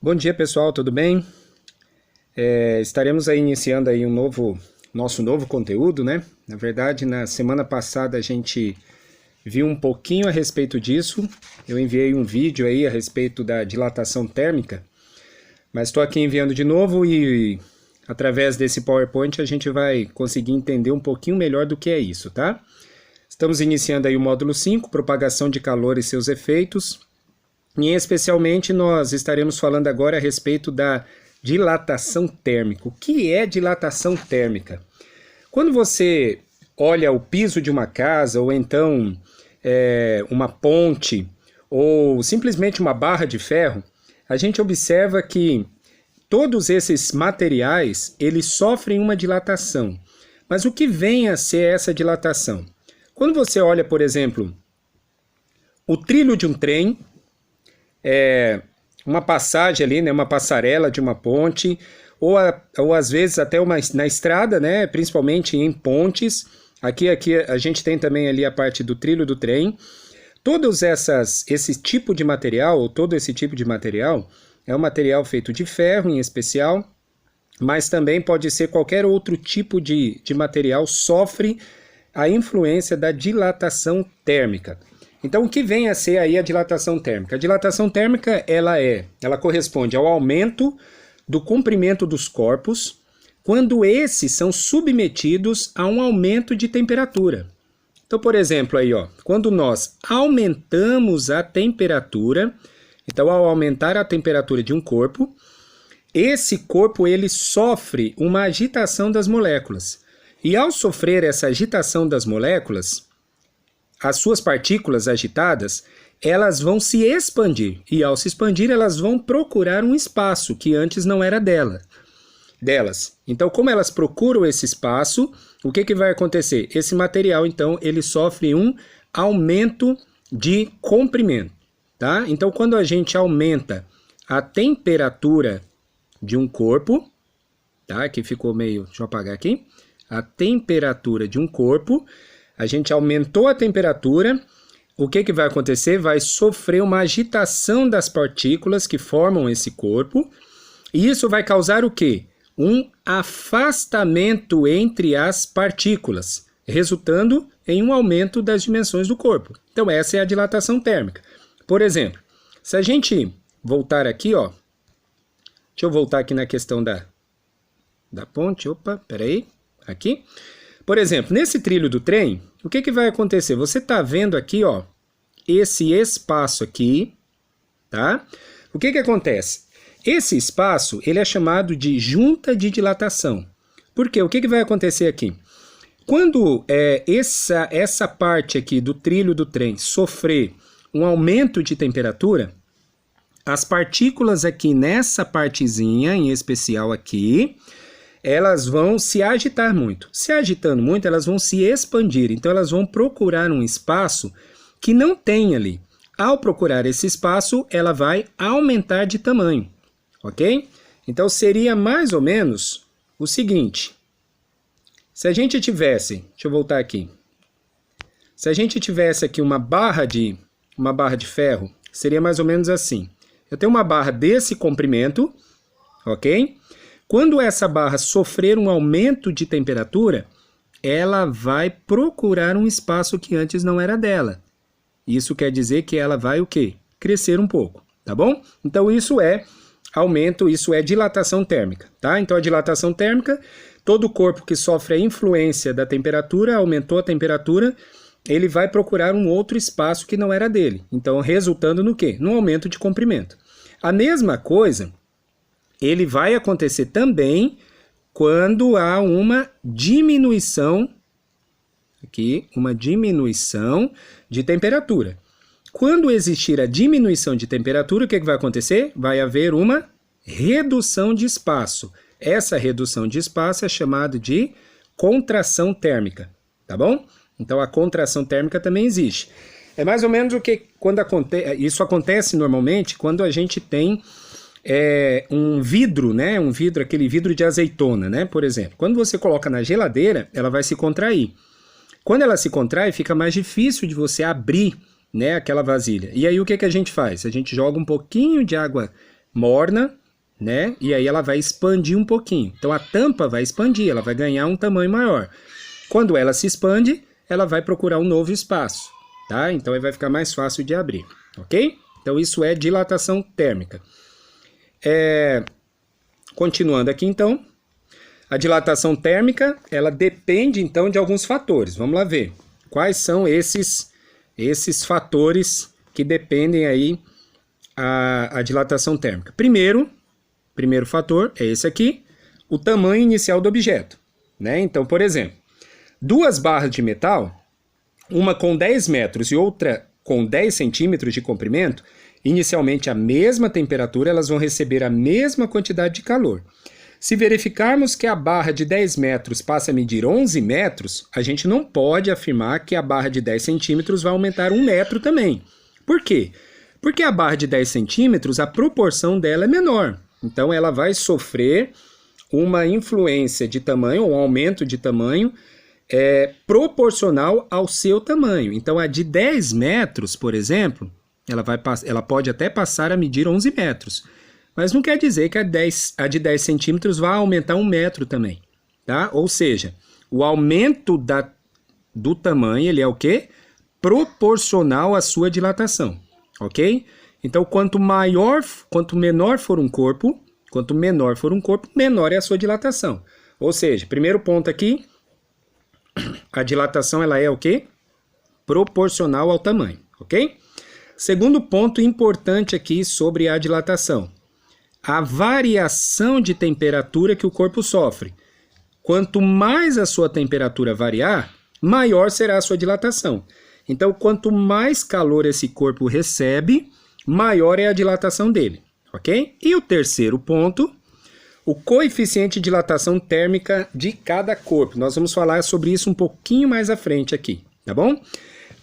Bom dia pessoal, tudo bem? Estaremos aí iniciando aí nosso novo conteúdo, né? Na verdade, na semana passada a gente viu um pouquinho a respeito disso. Eu enviei um vídeo aí a respeito da dilatação térmica, mas estou aqui enviando de novo e através desse PowerPoint a gente vai conseguir entender um pouquinho melhor do que é isso, tá? Estamos iniciando aí o módulo 5, propagação de calor e seus efeitos. E especialmente nós estaremos falando agora a respeito da dilatação térmica. O que é dilatação térmica? Quando você olha o piso de uma casa, ou então uma ponte, ou simplesmente uma barra de ferro, a gente observa que todos esses materiais, eles sofrem uma dilatação. Mas o que vem a ser essa dilatação? Quando você olha, por exemplo, o trilho de um trem, uma passagem ali, né, uma passarela de uma ponte, ou às vezes até na estrada, né, principalmente em pontes. Aqui a gente tem também ali a parte do trilho do trem. Esse tipo de material, ou todo esse tipo de material, é um material feito de ferro em especial, mas também pode ser qualquer outro tipo de material, sofre a influência da dilatação térmica. Então, o que vem a ser aí a dilatação térmica? A dilatação térmica, ela corresponde ao aumento do comprimento dos corpos quando esses são submetidos a um aumento de temperatura. Então, por exemplo, aí, ó, quando nós aumentamos a temperatura, então ao aumentar a temperatura de um corpo, esse corpo ele sofre uma agitação das moléculas. E ao sofrer essa agitação das moléculas, as suas partículas agitadas, elas vão se expandir, e ao se expandir elas vão procurar um espaço que antes não era delas. Então, como elas procuram esse espaço, o que vai acontecer? Esse material, então, ele sofre um aumento de comprimento, tá? Então, quando a gente aumenta a temperatura de um corpo, tá? Aqui ficou meio, deixa eu apagar aqui, a temperatura de um corpo, a gente aumentou a temperatura, o que vai acontecer? Vai sofrer uma agitação das partículas que formam esse corpo, e isso vai causar o quê? Um afastamento entre as partículas, resultando em um aumento das dimensões do corpo. Então essa é a dilatação térmica. Por exemplo, se a gente voltar aqui, ó, deixa eu voltar aqui na questão da ponte, peraí, aqui. Por exemplo, nesse trilho do trem, o que vai acontecer? Você está vendo aqui, ó, esse espaço aqui, tá? O que acontece? Esse espaço, ele é chamado de junta de dilatação. Por quê? O que vai acontecer aqui? Quando essa parte aqui do trilho do trem sofrer um aumento de temperatura, as partículas aqui nessa partezinha, em especial aqui, elas vão se agitar muito. Se agitando muito, elas vão se expandir. Então, elas vão procurar um espaço que não tem ali. Ao procurar esse espaço, ela vai aumentar de tamanho. Ok? Então, seria mais ou menos o seguinte. Se a gente tivesse... Deixa eu voltar aqui. Se a gente tivesse aqui uma barra de ferro, seria mais ou menos assim. Eu tenho uma barra desse comprimento, ok? Quando essa barra sofrer um aumento de temperatura, ela vai procurar um espaço que antes não era dela. Isso quer dizer que ela vai o quê? Crescer um pouco, tá bom? Então isso é aumento, isso é dilatação térmica, tá? Então a dilatação térmica, todo corpo que sofre a influência da temperatura, aumentou a temperatura, ele vai procurar um outro espaço que não era dele. Então resultando no quê? No aumento de comprimento. A mesma coisa... ele vai acontecer também quando há uma diminuição, aqui, uma diminuição de temperatura. Quando existir a diminuição de temperatura, o que vai acontecer? Vai haver uma redução de espaço. Essa redução de espaço é chamada de contração térmica, tá bom? Então a contração térmica também existe. É mais ou menos o que isso acontece normalmente quando a gente tem um vidro, né? Aquele vidro de azeitona, né? Por exemplo, quando você coloca na geladeira, ela vai se contrair. Quando ela se contrai, fica mais difícil de você abrir, né, aquela vasilha. E aí o que a gente faz? A gente joga um pouquinho de água morna, né? E aí ela vai expandir um pouquinho. Então a tampa vai expandir, ela vai ganhar um tamanho maior. Quando ela se expande, ela vai procurar um novo espaço, tá? Então aí vai ficar mais fácil de abrir, ok? Então isso é dilatação térmica. Continuando aqui então, a dilatação térmica, ela depende então de alguns fatores. Vamos lá ver quais são esses fatores que dependem aí a dilatação térmica. Primeiro fator é esse aqui, o tamanho inicial do objeto, né? Então, por exemplo, duas barras de metal, uma com 10 metros e outra com 10 centímetros de comprimento, inicialmente a mesma temperatura, elas vão receber a mesma quantidade de calor. Se verificarmos que a barra de 10 metros passa a medir 11 metros, a gente não pode afirmar que a barra de 10 centímetros vai aumentar 1 metro também. Por quê? Porque a barra de 10 centímetros, a proporção dela é menor. Então ela vai sofrer uma influência de tamanho, um aumento de tamanho, proporcional ao seu tamanho. Então a de 10 metros, por exemplo, ela pode até passar a medir 11 metros. Mas não quer dizer que a de 10 centímetros vai aumentar 1 metro também, tá? Ou seja, o aumento do tamanho, ele é o quê? Proporcional à sua dilatação, ok? Então, quanto menor for um corpo, menor é a sua dilatação. Ou seja, primeiro ponto aqui, a dilatação ela é o quê? Proporcional ao tamanho, ok? Segundo ponto importante aqui sobre a dilatação, a variação de temperatura que o corpo sofre. Quanto mais a sua temperatura variar, maior será a sua dilatação. Então, quanto mais calor esse corpo recebe, maior é a dilatação dele, ok? E o terceiro ponto, o coeficiente de dilatação térmica de cada corpo. Nós vamos falar sobre isso um pouquinho mais à frente aqui, tá bom?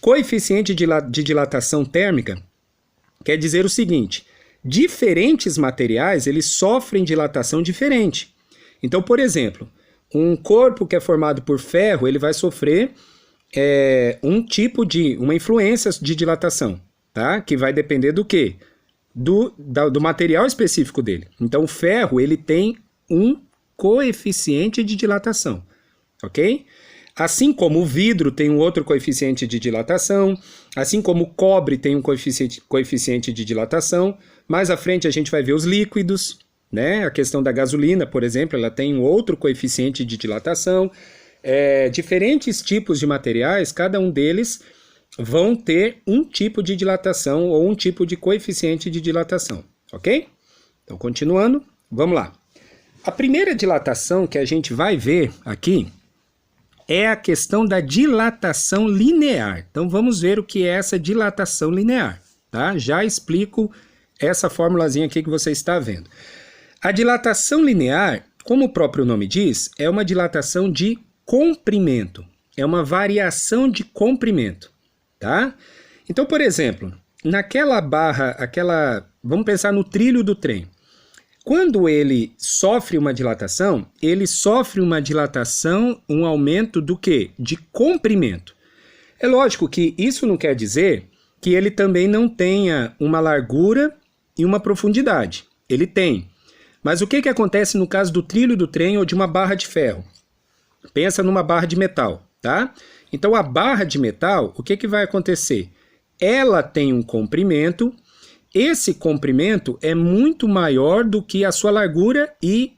Coeficiente de dilatação térmica quer dizer o seguinte: diferentes materiais, eles sofrem dilatação diferente. Então, por exemplo, um corpo que é formado por ferro, ele vai sofrer uma influência de dilatação, tá? Que vai depender do quê? Do material específico dele. Então, o ferro, ele tem um coeficiente de dilatação, ok? Assim como o vidro tem um outro coeficiente de dilatação, assim como o cobre tem um coeficiente de dilatação. Mais à frente a gente vai ver os líquidos, né? A questão da gasolina, por exemplo, ela tem um outro coeficiente de dilatação. Diferentes tipos de materiais, cada um deles vão ter um tipo de dilatação ou um tipo de coeficiente de dilatação, ok? Então, continuando, vamos lá. A primeira dilatação que a gente vai ver aqui é a questão da dilatação linear. Então, vamos ver o que é essa dilatação linear, tá? Já explico essa formulazinha aqui que você está vendo. A dilatação linear, como o próprio nome diz, é uma dilatação de comprimento. É uma variação de comprimento, tá? Então, por exemplo, naquela barra, vamos pensar no trilho do trem. Quando ele sofre uma dilatação, um aumento do quê? De comprimento. É lógico que isso não quer dizer que ele também não tenha uma largura e uma profundidade. Ele tem. Mas o que acontece no caso do trilho do trem ou de uma barra de ferro? Pensa numa barra de metal, tá? Então a barra de metal, o que vai acontecer? Ela tem um comprimento. Esse comprimento é muito maior do que a sua largura e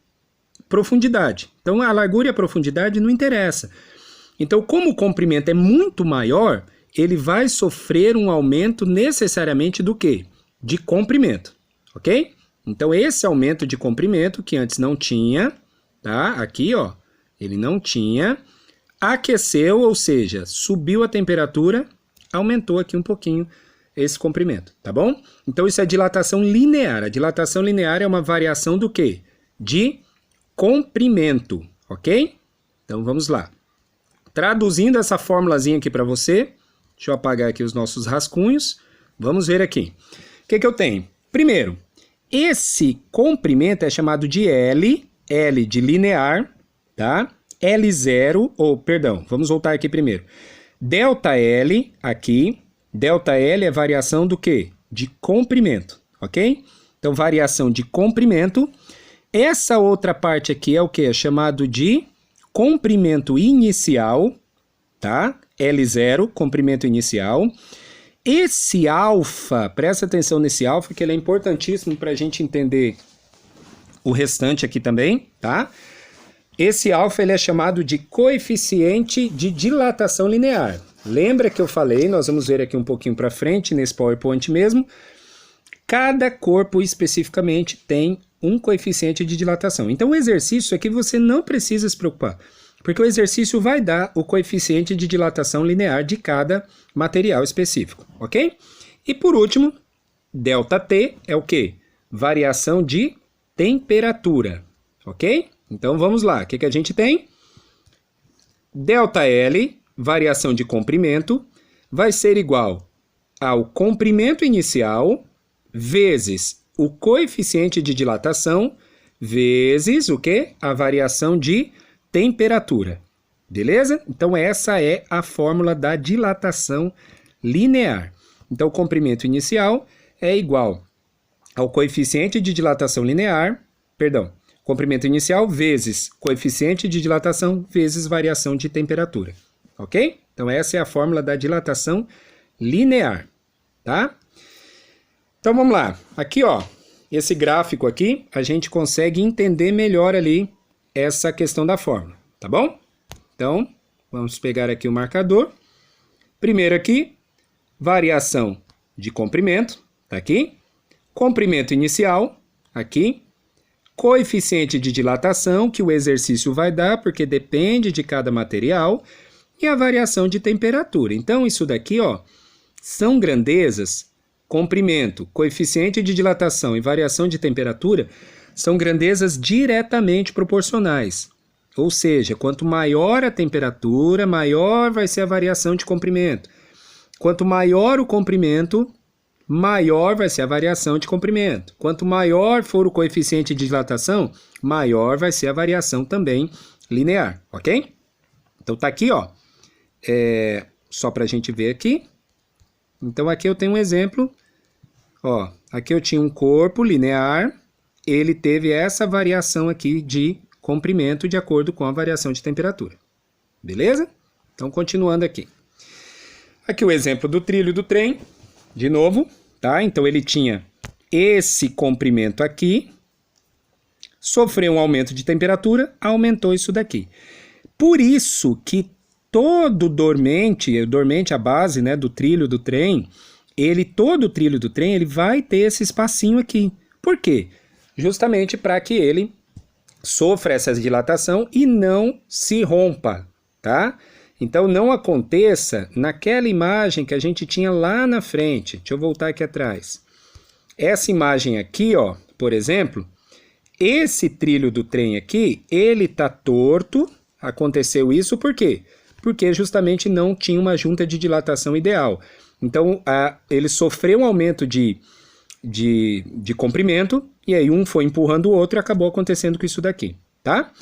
profundidade. Então, a largura e a profundidade não interessa. Então, como o comprimento é muito maior, ele vai sofrer um aumento necessariamente do quê? De comprimento, ok? Então, esse aumento de comprimento, que antes não tinha, tá? Aqui, ó, ele não tinha, aqueceu, ou seja, subiu a temperatura, aumentou aqui um pouquinho esse comprimento, tá bom? Então isso é dilatação linear. A dilatação linear é uma variação do quê? De comprimento, ok? Então vamos lá. Traduzindo essa formulazinha aqui para você, deixa eu apagar aqui os nossos rascunhos, vamos ver aqui. O que eu tenho? Primeiro, esse comprimento é chamado de L de linear, tá? L0, vamos voltar aqui primeiro. Delta L aqui. Delta L é variação do quê? De comprimento, ok? Então, variação de comprimento. Essa outra parte aqui é o que? É chamado de comprimento inicial, tá? L0, comprimento inicial. Esse alfa, presta atenção nesse alfa, que ele é importantíssimo para a gente entender o restante aqui também, tá? Esse alfa ele é chamado de coeficiente de dilatação linear. Lembra que eu falei, nós vamos ver aqui um pouquinho para frente, nesse PowerPoint mesmo, cada corpo especificamente tem um coeficiente de dilatação. Então o exercício aqui você não precisa se preocupar, porque o exercício vai dar o coeficiente de dilatação linear de cada material específico, ok? E por último, ΔT é o quê? Variação de temperatura, ok? Então vamos lá, o que a gente tem? ΔL, variação de comprimento, vai ser igual ao comprimento inicial vezes o coeficiente de dilatação vezes o quê? A variação de temperatura. Beleza? Então essa é a fórmula da dilatação linear. Então o comprimento inicial é igual ao coeficiente de dilatação linear, comprimento inicial vezes coeficiente de dilatação vezes variação de temperatura. Ok? Então essa é a fórmula da dilatação linear, tá? Então vamos lá. Aqui, ó, esse gráfico aqui, a gente consegue entender melhor ali essa questão da fórmula, tá bom? Então, vamos pegar aqui o marcador. Primeiro aqui, variação de comprimento, tá aqui. Comprimento inicial, aqui. Coeficiente de dilatação, que o exercício vai dar, porque depende de cada material. E a variação de temperatura. Então, isso daqui, ó, são grandezas. Comprimento, coeficiente de dilatação e variação de temperatura são grandezas diretamente proporcionais. Ou seja, quanto maior a temperatura, maior vai ser a variação de comprimento. Quanto maior o comprimento, maior vai ser a variação de comprimento. Quanto maior for o coeficiente de dilatação, maior vai ser a variação também linear, ok? Então tá aqui, ó, só para a gente ver aqui. Então aqui eu tenho um exemplo, ó, aqui eu tinha um corpo linear, ele teve essa variação aqui de comprimento de acordo com a variação de temperatura, beleza? Então continuando aqui. Aqui o exemplo do trilho do trem, de novo, tá? Então ele tinha esse comprimento aqui, sofreu um aumento de temperatura, aumentou isso daqui. Por isso que todo dormente, a base, né, do trilho do trem, todo o trilho do trem, ele vai ter esse espacinho aqui. Por quê? Justamente para que ele sofra essa dilatação e não se rompa, tá? Então não aconteça naquela imagem que a gente tinha lá na frente. Deixa eu voltar aqui atrás. Essa imagem aqui, ó, por exemplo, esse trilho do trem aqui, ele tá torto. Aconteceu isso por quê? Porque justamente não tinha uma junta de dilatação ideal. Então, ele sofreu um aumento de comprimento, e aí um foi empurrando o outro e acabou acontecendo com isso daqui, tá?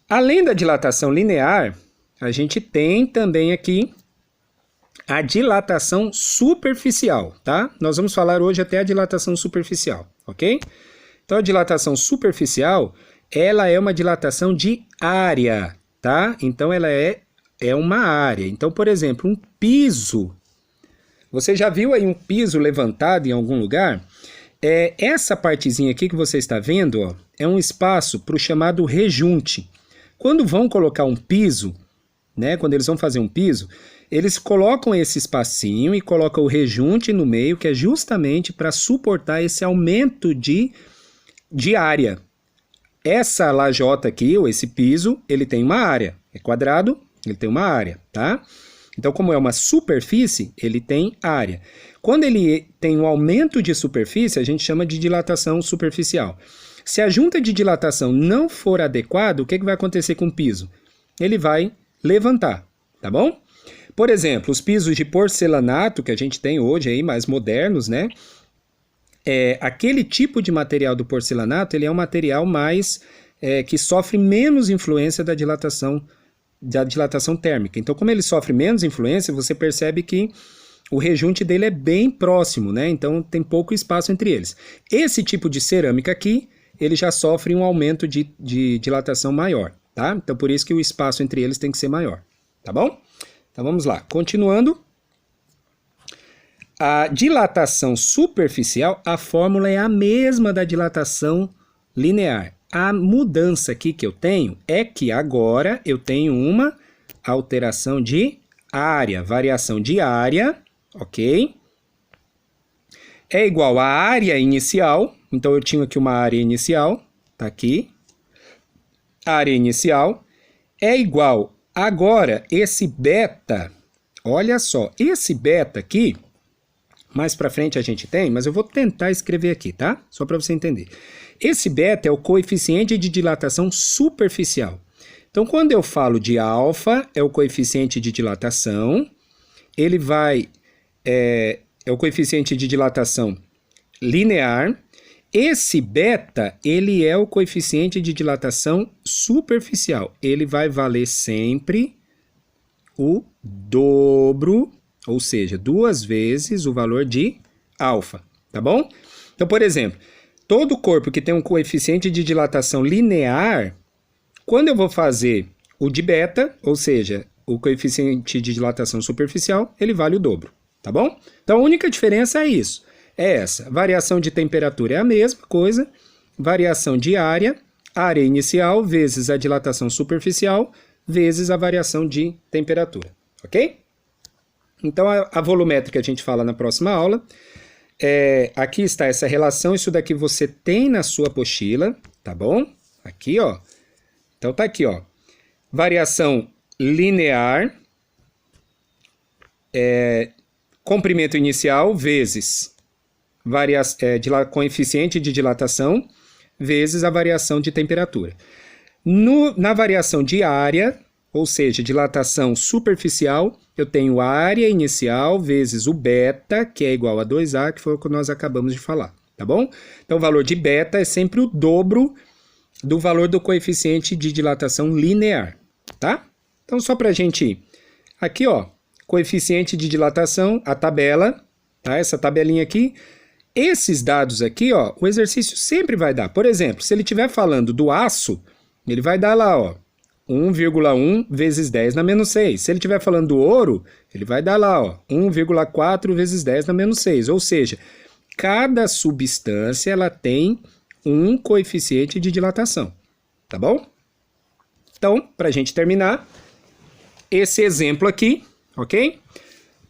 Além da dilatação linear, a gente tem também aqui a dilatação superficial, tá? Nós vamos falar hoje até a dilatação superficial, ok? Então, a dilatação superficial, ela é uma dilatação de área, tá? Então, ela é uma área. Então, por exemplo, um piso. Você já viu aí um piso levantado em algum lugar? Essa partezinha aqui que você está vendo, ó, é um espaço para o chamado rejunte. Quando vão colocar um piso, né, quando eles vão fazer um piso, eles colocam esse espacinho e colocam o rejunte no meio, que é justamente para suportar esse aumento de área. Essa lajota aqui, ou esse piso, ele tem uma área. É quadrado, ele tem uma área, tá? Então, como é uma superfície, ele tem área. Quando ele tem um aumento de superfície, a gente chama de dilatação superficial. Se a junta de dilatação não for adequada, o que vai acontecer com o piso? Ele vai levantar, tá bom? Por exemplo, os pisos de porcelanato que a gente tem hoje aí, mais modernos, né? Aquele tipo de material do porcelanato, ele é um material mais que sofre menos influência da dilatação térmica. Então, como ele sofre menos influência, você percebe que o rejunte dele é bem próximo, né? Então tem pouco espaço entre eles. Esse tipo de cerâmica aqui, ele já sofre um aumento de dilatação maior, tá? Então por isso que o espaço entre eles tem que ser maior, tá bom? Então vamos lá, continuando. A dilatação superficial, a fórmula é a mesma da dilatação linear. A mudança aqui que eu tenho é que agora eu tenho uma alteração de área, variação de área, ok? É igual à área inicial, então eu tinha aqui uma área inicial, tá aqui. A área inicial é igual, agora, esse beta, olha só, esse beta aqui, mais para frente a gente tem, mas eu vou tentar escrever aqui, tá? Só para você entender. Esse beta é o coeficiente de dilatação superficial. Então, quando eu falo de alfa, é o coeficiente de dilatação, ele vai, é o coeficiente de dilatação linear. Esse beta, ele é o coeficiente de dilatação superficial. Ele vai valer sempre o dobro, ou seja, 2 vezes o valor de alfa, tá bom? Então, por exemplo, todo corpo que tem um coeficiente de dilatação linear, quando eu vou fazer o de beta, ou seja, o coeficiente de dilatação superficial, ele vale o dobro, tá bom? Então, a única diferença é isso, é essa. Variação de temperatura é a mesma coisa, variação de área inicial vezes a dilatação superficial vezes a variação de temperatura, ok? Então, a volumétrica a gente fala na próxima aula. Aqui está essa relação, isso daqui você tem na sua apostila, tá bom? Aqui, ó. Então, tá aqui, ó. Variação linear, comprimento inicial vezes coeficiente de dilatação vezes a variação de temperatura. Na variação de área, ou seja, dilatação superficial, eu tenho a área inicial vezes o beta, que é igual a 2A, que foi o que nós acabamos de falar, tá bom? Então, o valor de beta é sempre o dobro do valor do coeficiente de dilatação linear, tá? Então, só pra gente ir. Aqui, ó, coeficiente de dilatação, a tabela, tá? Essa tabelinha aqui. Esses dados aqui, ó, o exercício sempre vai dar. Por exemplo, se ele estiver falando do aço, ele vai dar lá, ó, 1,1 vezes 10 na menos 6. Se ele estiver falando do ouro, ele vai dar lá, ó, 1,4 vezes 10 na menos 6. Ou seja, cada substância ela tem um coeficiente de dilatação, tá bom? Então, para a gente terminar, esse exemplo aqui, ok?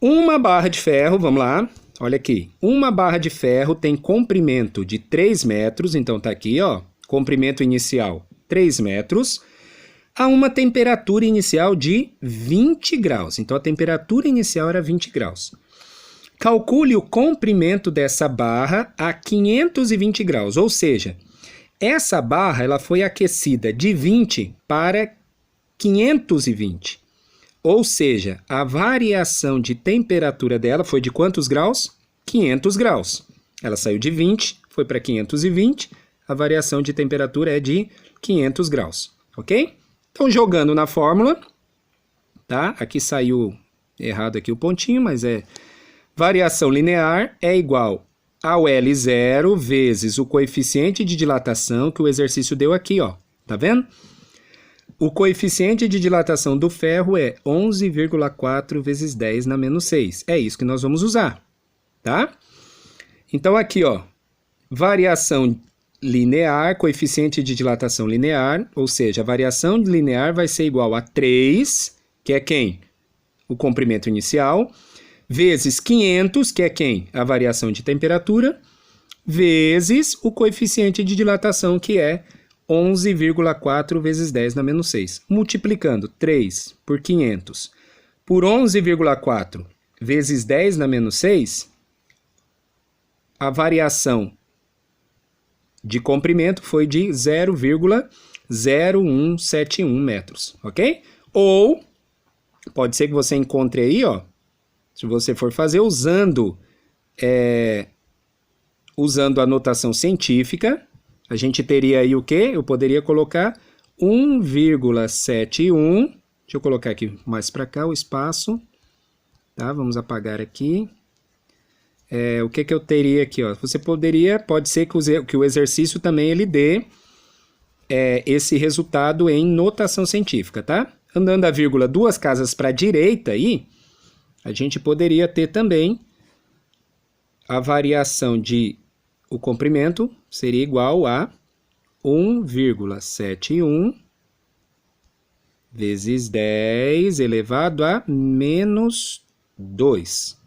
Uma barra de ferro, vamos lá, olha aqui. Uma barra de ferro tem comprimento de 3 metros, então tá aqui, ó, comprimento inicial 3 metros, a uma temperatura inicial de 20 graus. Então, a temperatura inicial era 20 graus. Calcule o comprimento dessa barra a 520 graus, ou seja, essa barra ela foi aquecida de 20 para 520. Ou seja, a variação de temperatura dela foi de quantos graus? 500 graus. Ela saiu de 20, foi para 520, a variação de temperatura é de 500 graus, ok? Então, jogando na fórmula, tá? Aqui saiu errado aqui o pontinho, mas variação linear é igual ao L0 vezes o coeficiente de dilatação que o exercício deu aqui, ó. Tá vendo? O coeficiente de dilatação do ferro é 11,4 vezes 10 na menos 6. É isso que nós vamos usar, tá? Então, aqui, ó, variação linear, coeficiente de dilatação linear, ou seja, a variação linear vai ser igual a 3, que é quem? O comprimento inicial, vezes 500, que é quem? A variação de temperatura, vezes o coeficiente de dilatação, que é 11,4 vezes 10 na menos 6. Multiplicando 3 por 500 por 11,4 vezes 10 na menos 6, a variação de comprimento foi de 0,0171 metros, ok? Ou, pode ser que você encontre aí, ó, se você for fazer usando a notação científica, a gente teria aí o quê? Eu poderia colocar 1,71, deixa eu colocar aqui mais para cá o espaço, tá? Vamos apagar aqui. O que eu teria aqui, ó? Pode ser que o exercício também ele dê esse resultado em notação científica, tá? Andando a vírgula 2 casas para a direita aí, a gente poderia ter também a variação de o comprimento seria igual a 1,71 vezes 10 elevado a menos 2,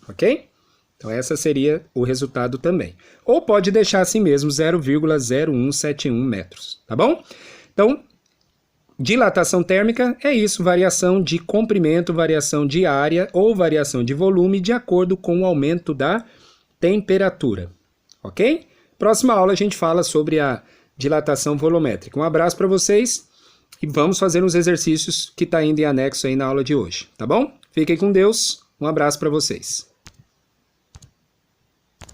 ok? Então, essa seria o resultado também. Ou pode deixar assim mesmo, 0,0171 metros, tá bom? Então, dilatação térmica é isso, variação de comprimento, variação de área ou variação de volume de acordo com o aumento da temperatura, ok? Próxima aula a gente fala sobre a dilatação volumétrica. Um abraço para vocês e vamos fazer uns exercícios que está indo em anexo aí na aula de hoje, tá bom? Fiquem com Deus, um abraço para vocês.